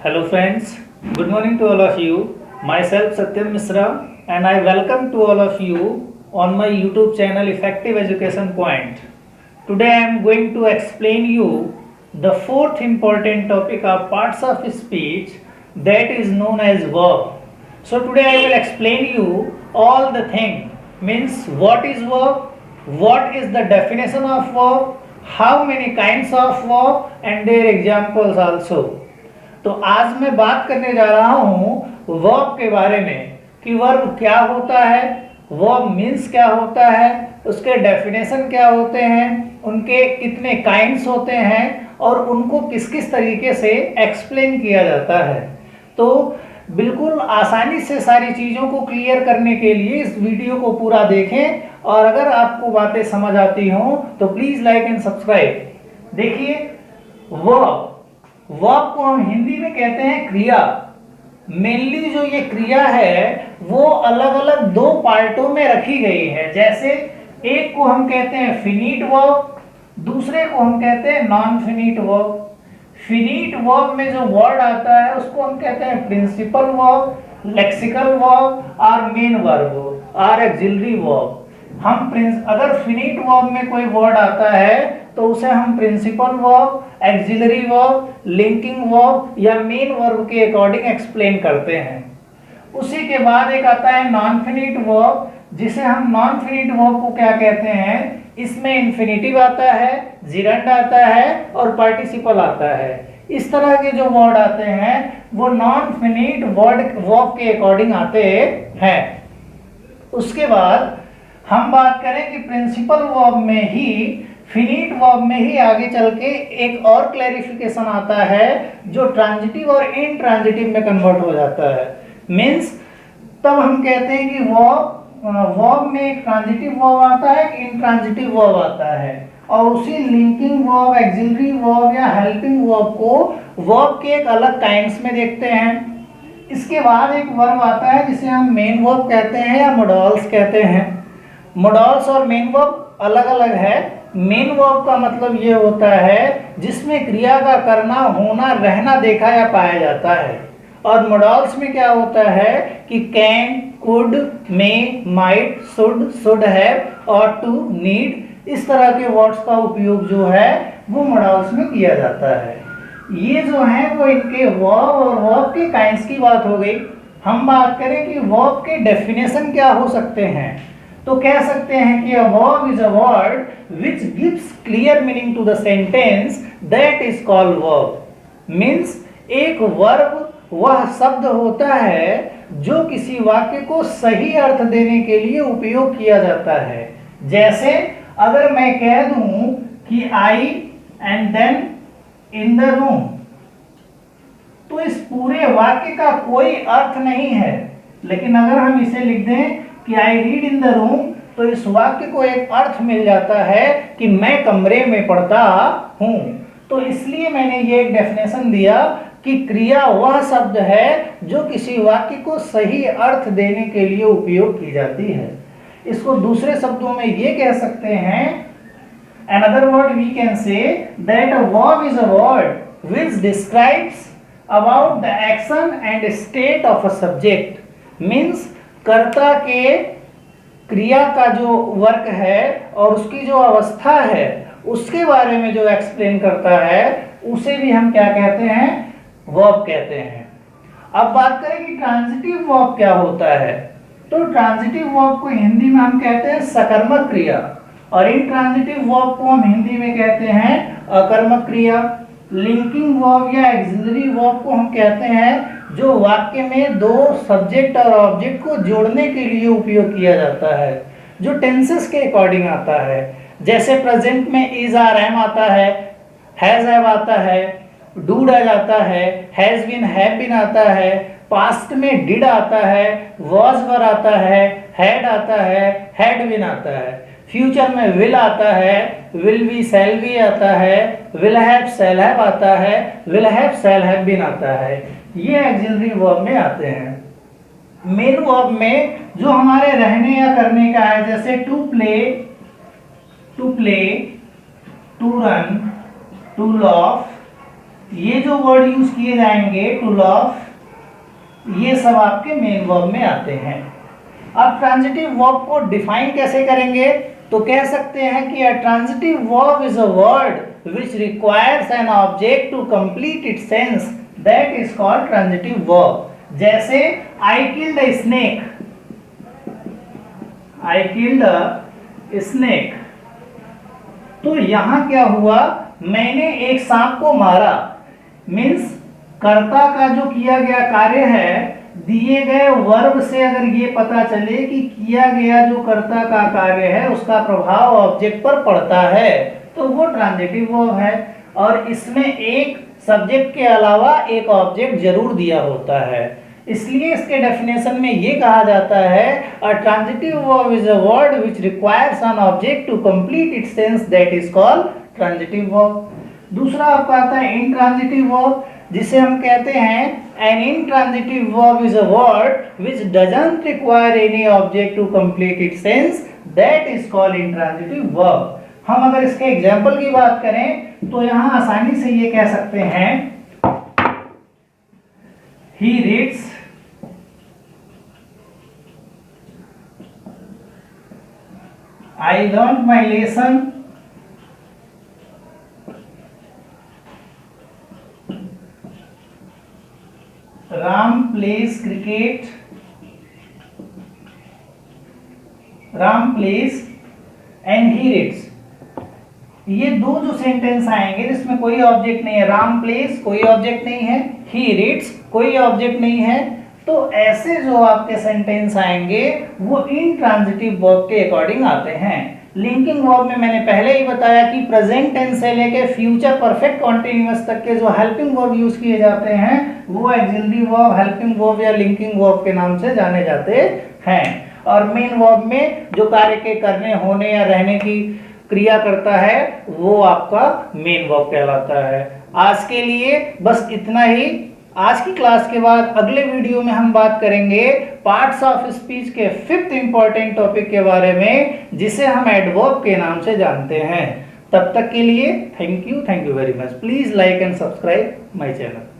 Hello friends, good morning to all of you. Myself Satyam Misra and I welcome to all of you on my YouTube channel Effective Education Point. Today I am going to explain you the fourth important topic of parts of speech that is known as verb. So today I will explain you all the thing means what is verb, what is the definition of verb, how many kinds of verb and their examples also. तो आज मैं बात करने जा रहा हूं verb के बारे में कि वर्ब क्या होता है, वर्ब मीन्स क्या होता है, उसके डेफिनेशन क्या होते हैं, उनके कितने काइंड्स होते हैं और उनको किस किस तरीके से एक्सप्लेन किया जाता है। तो बिल्कुल आसानी से सारी चीज़ों को क्लियर करने के लिए इस वीडियो को पूरा देखें और अगर आपको बातें समझ आती हों तो प्लीज़ लाइक एंड सब्सक्राइब। देखिए वर्ब को हम हिंदी में कहते हैं क्रिया। मेनली जो ये क्रिया है वो अलग अलग दो पार्टों में रखी गई है। जैसे एक को हम कहते हैं फिनिट वर्ब, दूसरे को हम कहते हैं non finite verb. Finite verb में जो वर्ड आता है उसको हम कहते हैं प्रिंसिपल वर्ब, लेक्सिकल वर्ब और मेन वर्ब और एक्सिलरी वर्ब। अगर फिनिट वर्ब में कोई वर्ड आता है तो उसे हम principal verb, auxiliary verb, linking verb या मेन वर्ब के अकॉर्डिंग एक्सप्लेन करते हैं। उसी के बाद एक आता है नॉन फिनिट वर्ब, जिसे हम नॉन फिनिट वर्ब को क्या कहते हैं, इसमें इन्फिनिटिव आता है, जिरंड आता है और पार्टिसिपल आता है। इस तरह के जो वर्ड आते हैं वो नॉन फिनिट वर्ब के अकॉर्डिंग आते हैं। उसके बाद हम बात करें कि प्रिंसिपल वर्ब में ही, फिनिट वर्ब में ही आगे चल के एक और क्लैरिफिकेशन आता है जो ट्रांजिटिव और इनट्रांजिटिव में कन्वर्ट हो जाता है। मीन्स तब हम कहते हैं कि वर्ब में एक ट्रांजिटिव वर्ब आता है, एक इनट्रांजिटिव वर्ब आता है और उसी लिंकिंग वर्ब, एक्सिलरी वर्ब या हेल्पिंग वर्ब को वर्ब के एक अलग काइंड्स में देखते हैं। इसके बाद एक वर्ब आता है जिसे हम मेन वर्ब कहते हैं या मोडल्स कहते हैं। मोडल्स और मेन वर्ब अलग अलग है। मेन वर्ब का मतलब ये होता है जिसमें क्रिया का करना, होना, रहना देखा या पाया जाता है। और मोडल्स में क्या होता है कि can, could, may, might, should have और टू, नीड, इस तरह के वर्ड्स का उपयोग जो है वो मोडल्स में किया जाता है। ये जो है वो इनके वर्ब और वर्ब के काइंड्स की बात हो गई। हम बात करें कि वर्ब के डेफिनेशन क्या हो सकते हैं तो कह सकते हैं कि a verb is a word which gives clear meaning to the sentence that is called verb. Means एक वर्ब वह शब्द होता है जो किसी वाक्य को सही अर्थ देने के लिए उपयोग किया जाता है। जैसे अगर मैं कह दूं कि I and then in the room, तो इस पूरे वाक्य का कोई अर्थ नहीं है। लेकिन अगर हम इसे लिख दें कि I read in the room, तो इस वाक्य को एक अर्थ मिल जाता है कि मैं कमरे में पढ़ता हूं। तो इसलिए मैंने ये एक डेफिनेशन दिया कि क्रिया वह शब्द है जो किसी वाक्य को सही अर्थ देने के लिए उपयोग की जाती है। इसको दूसरे शब्दों में ये कह सकते हैं, another word we can say that a verb is a word which describes about the action and state of a subject. Means कर्ता के क्रिया का जो वर्क है और उसकी जो अवस्था है उसके बारे में जो एक्सप्लेन करता है उसे भी हम क्या कहते हैं, वर्ब कहते हैं। अब बात करें कि ट्रांजिटिव वर्ब क्या होता है तो ट्रांजिटिव वर्ब को हिंदी में हम कहते हैं सकर्मक क्रिया और इनट्रांजिटिव वर्ब को हम हिंदी में कहते हैं अकर्मक क्रिया। लिंकिंग वर्ब या एक्सिलरी वर्ब को हम कहते हैं जो वाक्य में दो सब्जेक्ट और ऑब्जेक्ट को जोड़ने के लिए उपयोग किया जाता है, जो टेंसेस के अकॉर्डिंग आता है। जैसे प्रेजेंट में इज आर एम आता है, हैज हैव आता है, डू डज आता है, हैज बीन हैव बीन आता है, पास्ट में डिड आता है, वॉज वर आता है, हैड आता है, हैड बीन आता है। फ्यूचर में विल आता है, विल बी शैल बी आता है, विल हैव शैल हैव आता है, will have shall have been आता है। ये एक्सिलरी वर्ब में आते हैं। मेन वर्ब में जो हमारे रहने या करने का है, जैसे to play, to run, to laugh, ये जो वर्ड यूज किए जाएंगे टू लव, ये सब आपके मेन वर्ब में आते हैं। अब ट्रांजिटिव वर्ब को डिफाइन कैसे करेंगे? तो कह सकते हैं कि a transitive verb is a word which requires an object to complete its sense, that is called transitive verb. जैसे I killed a snake, I killed a snake, तो यहां क्या हुआ, मैंने एक सांप को मारा। मीन्स कर्ता का जो किया गया कार्य है, दिए गए वर्ब से अगर ये पता चले कि किया गया जो कर्ता का कार्य है उसका प्रभाव ऑब्जेक्ट पर पड़ता है, तो वो ट्रांजिटिव वर्ब है। और इसमें एक सब्जेक्ट के अलावा एक ऑब्जेक्ट जरूर दिया होता है, इसलिए इसके डेफिनेशन में ये कहा जाता है a transitive verb is a word which requires an object to complete its sense, that is called transitive verb. दूसरा आपका आता है इंट्रांजिटिव वर्ब, जिसे हम कहते हैं an intransitive verb is a word which doesn't require any object to complete its sense, that is called intransitive verb। हम अगर इसके एग्जाम्पल की बात करें तो यहां आसानी से ये कह सकते हैं he reads, I learned my lesson, Ram pledge cricket, Ram plays and he reads. ये दो जो सेंटेंस आएंगे जिसमें कोई ऑब्जेक्ट नहीं है, राम प्लेज कोई ऑब्जेक्ट नहीं है, ही रीड्स कोई ऑब्जेक्ट नहीं है, तो ऐसे जो आपके सेंटेंस आएंगे वो इंट्रांजिटिव वर्ब के अकॉर्डिंग आते हैं। लिंकिंग वर्ब में मैंने पहले ही बताया कि प्रेजेंट टेंस से लेके फ्यूचर परफेक्ट कॉन्टिन्यूअस तक के जो हेल्पिंग वर्ब यूज किए जाते हैं वो एक्सिलरी वर्ब, हेल्पिंग वर्ब या लिंकिंग वर्ब के नाम से जाने जाते हैं। और मेन वर्ब में जो कार्य के करने, होने या रहने की क्रिया करता है वो आपका मेन वर्ब कहलाता है। आज के लिए बस इतना ही। आज की क्लास के बाद अगले वीडियो में हम बात करेंगे पार्ट्स ऑफ स्पीच के 5th इंपॉर्टेंट टॉपिक के बारे में, जिसे हम एडवर्ब के नाम से जानते हैं। तब तक के लिए thank you very much. Please like and subscribe my channel.